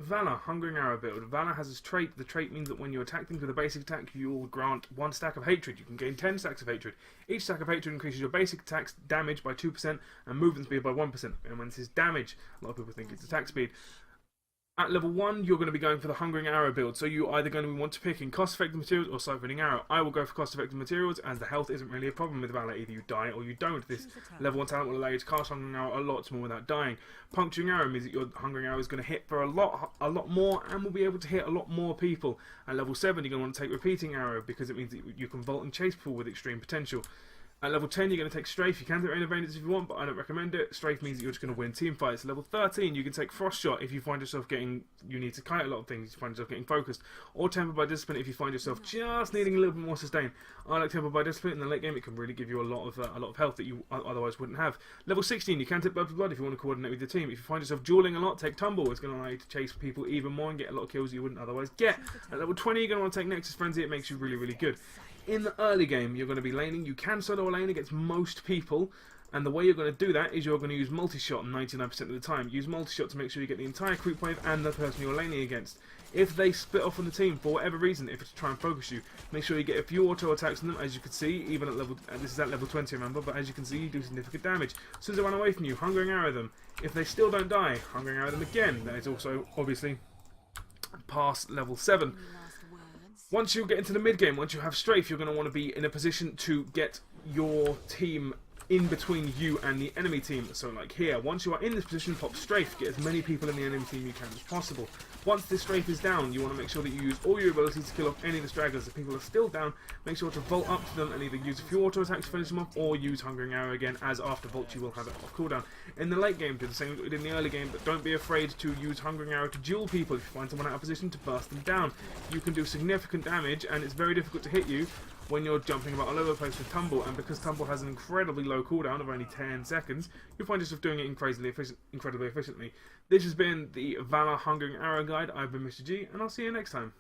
Valla, Hungering Arrow build. Valla has this trait. The trait means that when you attack things with a basic attack, you'll grant 1 stack of hatred. You can gain 10 stacks of hatred. Each stack of hatred increases your basic attack's damage by 2% and movement speed by 1%. And when this is damage, a lot of people think it's attack speed. At level 1, you're going to be going for the Hungering Arrow build, so you're either going to want to pick in cost-effective materials or Siphoning Arrow. I will go for cost-effective materials, as the health isn't really a problem with Valla. Either you die or you don't. This level 1 talent will allow you to cast Hungering Arrow a lot more without dying. Puncturing Arrow means that your Hungering Arrow is going to hit for a lot more, and will be able to hit a lot more people. At level 7, you're going to want to take Repeating Arrow, because it means that you can vault and chase people with extreme potential. At level 10, you're going to take Strafe. You can take Rain of Vengeance if you want, but I don't recommend it. Strafe means that you're just going to win team fights. Level 13, you can take Frost Shot if you find yourself getting... You need to kite a lot of things, you find yourself getting focused. Or Tempered by Discipline if you find yourself just needing a little bit more sustain. I like Tempered by Discipline. In the late game, it can really give you a lot of health that you otherwise wouldn't have. Level 16, you can take Blood for Blood if you want to coordinate with your team. If you find yourself dueling a lot, take Tumble. It's going to allow you to chase people even more and get a lot of kills you wouldn't otherwise get. At level 20, you're going to want to take Nexus Frenzy. It makes you really, really good. In the early game, you're going to be laning. You can solo a lane against most people, and the way you're going to do that is you're going to use multi-shot 99% of the time. Use multi-shot to make sure you get the entire creep wave and the person you're laning against. If they split off from the team for whatever reason, if it's to try and focus you, make sure you get a few auto attacks on them. As you can see, even at level, this is at level 20, remember, but as you can see, you do significant damage. As soon as they run away from you, Hungering Arrow them. If they still don't die, Hungering Arrow them again. That is also obviously past level 7. Once you get into the mid-game, once you have Strafe, you're going to want to be in a position to get your team in between you and the enemy team. So like here, once you are in this position, pop Strafe, get as many people in the enemy team you can as possible. Once this Strafe is down, you want to make sure that you use all your abilities to kill off any of the stragglers. If people are still down, make sure to vault up to them and either use a few auto attacks to finish them off, or use Hungering Arrow again, as after vault you will have it off cooldown. In the late game, do the same as we did in the early game, but don't be afraid to use Hungering Arrow to duel people. If you find someone out of position, to burst them down. You can do significant damage, and it's very difficult to hit you when you're jumping about all over the place with Tumble, and because Tumble has an incredibly low cooldown of only 10 seconds, you'll find yourself doing it incredibly efficiently. This has been the Valla Hungering Arrow Guide. I've been Mr. G, and I'll see you next time.